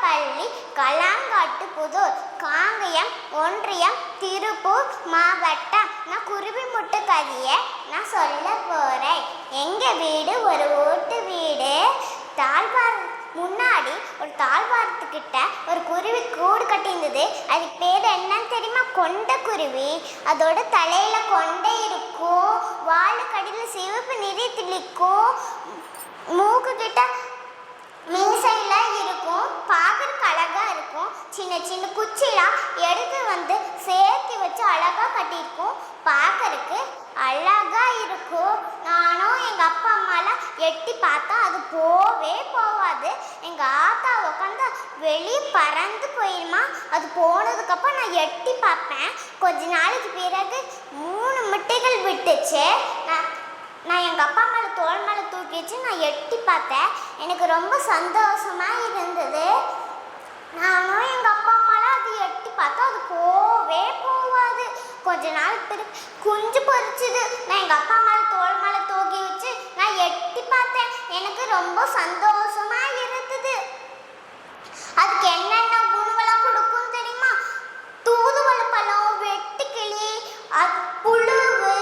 பள்ளி, களங்காட்டுப்புதூர், காங்கயம் ஒன்றியம், திருப்பூர் மாவட்டம். நான் குருவிமுட்டு கதையை நான் சொல்ல போகிறேன். எங்கள் வீடு ஒரு ஓட்டு வீடு. முன்னாடி ஒரு தாழ்வாரத்துக்கிட்ட ஒரு குருவி கூடு கட்டியிருந்தது. அதுக்கு பேர் என்னன்னு தெரியுமா? கொண்ட குருவி. அதோட தலையில கொண்டை இருக்கும், வாழை கடியில் சிவப்பு நிறத்தில் இருக்கும், மூக்கு கிட்ட மீசையில இருக்கும், பார்க்கறதுக்கு அழகா இருக்கும். சின்ன சின்ன குச்சிலாம் எடுத்து வந்து சேர்த்து வச்சு அழகா கட்டியிருக்கும், பார்க்கறதுக்கு அழகா இருக்கும். நானும் எங்க அப்பா அம்மாலாம் எட்டி பார்த்தா அது போவே போவாது. எங்க ஆத்தா உட்காந்து வெளியே பறந்து போயிருமா. அது போனதுக்கப்புறம் நான் எட்டி பார்ப்பேன். கொஞ்ச நாளைக்கு பிறகு 3 முட்டைகள் விட்டுச்சு. நான் எங்கள் அப்பா மேலே தோல் மேலே தூக்கி வச்சு நான் எட்டி பார்த்தேன். எனக்கு ரொம்ப சந்தோஷமாக இருந்தது. நானும் எங்கள் அப்பா அம்மாலாம் அது எட்டி பார்த்தா அது போவே போவாது. கொஞ்ச நாள் பிறகு குஞ்சு பொறிச்சுது. நான் எங்கள் அப்பா மேலே தோல் மேலே தூக்கி வச்சு நான் எட்டி பார்த்தேன். எனக்கு ரொம்ப சந்தோஷமாக இருந்தது. அதுக்கு என்னென்ன உணவெல்லாம் கொடுக்கும் தெரியுமா? தூதுவளை பழம், வெட்டுக்கிளி, புழுவு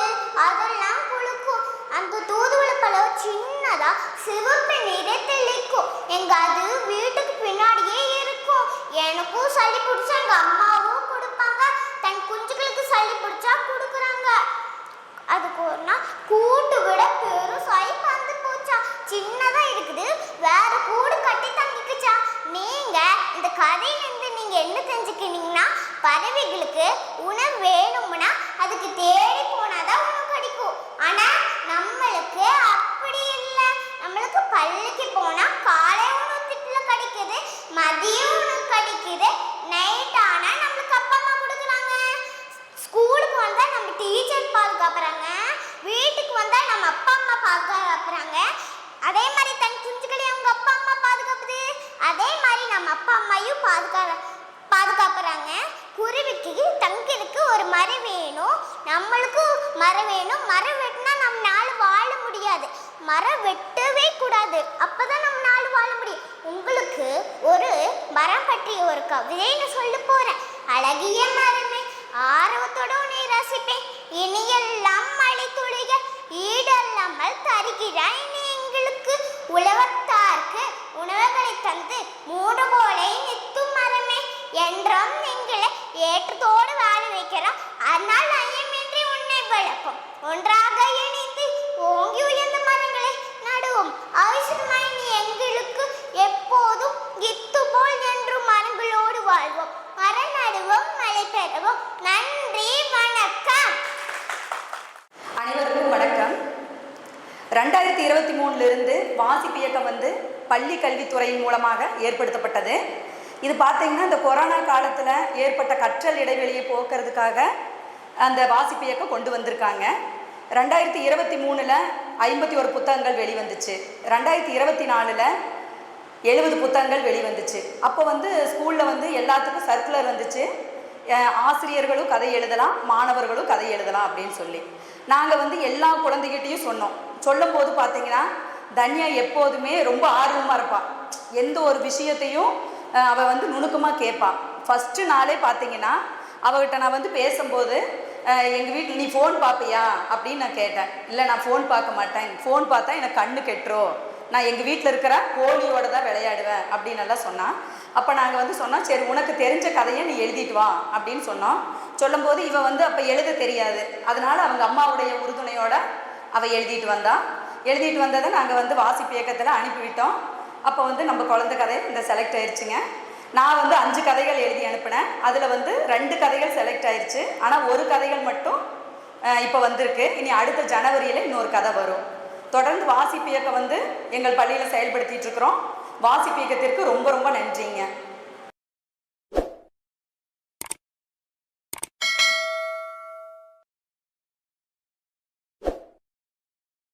அதெல்லாம் கொடுக்கும். அந்த தூதுவளை பழம் சின்னதா சிவப்பு நிறத்தில் இருக்கும். அது வீட்டுக்கு பின்னாடியே இருக்கும். எனக்கும் சளி பிடிச்சா எங்க அம்மாவும் கொடுப்பாங்க. தன் குஞ்சுகளுக்கு சளி பிடிச்சா கொடுக்குறாங்க. அதுக்கு ஒரு நாள் கூட்டு விட பெருசாகி பறந்து போச்சா. சின்னதா இருக்குது, வேற கூடு கட்டி தங்கிக்குச்சா. நீங்க இந்த கதையிலிருந்து நீங்க என்ன தெரிஞ்சுக்கினீங்கன்னா, பறவைகளுக்கு உணவு வேணும்னா அதுக்கு தேடி போனாதான் உணவு கிடைக்கும். ஆனா நம்மளுக்கு அப்படி இல்லை. நம்மளுக்கு பள்ளிக்கு போனா காலை உணவு திட்டுல கிடைக்குது, மதிய உணவு கிடைக்குது, நைட் ஆனா நம்மளுக்கு அப்பா அம்மா கொடுக்குறாங்க. ஸ்கூலுக்கு வந்தா நம்ம டீச்சர் பாதுகாப்புறாங்க, வீட்டுக்கு வந்தா நம்ம அப்பா அம்மா பாதுகாப்புறாங்க. அதே மாதிரி தன் குஞ்சுகளை அவங்க அப்பா அம்மா பாதுகாப்புது. அதே மாதிரி நம்ம அப்பா அம்மாயும் பாதுகாப்புறாங்க. குருவிக்கு தங்கிறதுக்கு ஒரு மரம் வேணும், நம்மளுக்கும் மரம் வேணும். மரம் வெட்டினா நம்ம நாள் வாழ முடியாது. மரம் வெட்டவே கூடாது, அப்பதான் நம்ம நாள் வாழ முடியும். உங்களுக்கு ஒரு மரம் பற்றிய ஒரு கவிதைன்னு சொல்ல போறேன். அழகிய மரமே, ஆர்வத்தோட உன்னை ரசிப்பேன். இனியெல்லாம் மழை துளிகள் ஈடல்லாமல் தருகிறாய் நீ எங்களுக்கு. உழவத்தார்க்கு உணவுகளை தந்து மூடுகோலை நித்தும் மரமே, என்றும் எங்களை ஏற்றத்தோடு வாழ வைக்கிறோம். அதனால் ஐயமின்றி உன்னை வளர்ப்போம். ஒன்றாக இணைந்து ஓங்கி உயர்ந்த மரங்களை நடுவோம். அவசியமாய் நீ எங்களுக்கு எப்போதும் இத்து போல் என்றும் மரங்களோடு வாழ்வோம். மரம் நடுவோம், மழை பெறுவோம். நன்றி, வணக்கம். அனைவருக்கும் வணக்கம். 2023 வாசிப்பு இயக்கம் பள்ளி கல்வித்துறையின் மூலமாக ஏற்படுத்தப்பட்டது. இது பார்த்தீங்கன்னா இந்த கொரோனா காலத்தில் ஏற்பட்ட கற்றல் இடைவெளியை போக்குறதுக்காக அந்த வாசிப்பு இயக்கம் கொண்டு வந்திருக்காங்க. 2023 51 புத்தகங்கள் வெளிவந்துச்சு. 2024 70 புத்தகங்கள் வெளிவந்துச்சு. அப்போ ஸ்கூலில் எல்லாத்துக்கும் சர்க்குலர் வந்துச்சு, ஆசிரியர்களும் கதை எழுதலாம், மாணவர்களும் கதை எழுதலாம் அப்படின்னு சொல்லி. நாங்கள் எல்லா குழந்தைகிட்டையும் சொன்னோம். சொல்லும் போது பார்த்தீங்கன்னா தன்யா எப்போதுமே ரொம்ப ஆர்வமாக இருப்பாள். எந்த ஒரு விஷயத்தையும் அவள் நுணுக்கமாக கேட்பாள். ஃபஸ்ட்டு நாளே பார்த்தீங்கன்னா அவகிட்ட நான் பேசும்போது, எங்கள் வீட்டில் நீ ஃபோன் பார்ப்பியா அப்படின்னு நான் கேட்டேன். இல்லை, நான் ஃபோன் பார்க்க மாட்டேன், ஃபோன் பார்த்தா எனக்கு கண்ணு கெட்டுரும், நான் எங்கள் வீட்டில் இருக்கிற கோழியோட தான் விளையாடுவேன் அப்படின்னு எல்லாம் சொன்னான். அப்போ நாங்கள் சொன்னோம், சரி உனக்கு தெரிஞ்ச கதையை நீ எழுதிட்டு வா அப்படின்னு சொன்னோம். சொல்லும்போது இவன் அப்போ எழுத தெரியாது, அதனால் அவங்க அம்மாவுடைய உறுதுணையோட அவள் எழுதிட்டு வந்தாள். எழுதிட்டு வந்ததை நாங்கள் வாசிப்பு இயக்கத்தில் அனுப்பிவிட்டோம். அப்போ நம்ம குழந்தை கதை இந்த செலக்ட் ஆயிடுச்சுங்க. நான் 5 கதைகள் எழுதி அனுப்பினேன். அதில் 2 கதைகள் செலக்ட் ஆயிடுச்சு. ஆனால் ஒரு கதைகள் மட்டும் இப்போ வந்திருக்கு. இனி அடுத்த ஜனவரியில் இன்னொரு கதை வரும். தொடர்ந்து வாசிப்பு இயக்கம் எங்கள் பள்ளியில் செயல்படுத்திகிட்டு இருக்கிறோம். வாசிப்பு இயக்கத்திற்கு ரொம்ப ரொம்ப நன்றிங்க.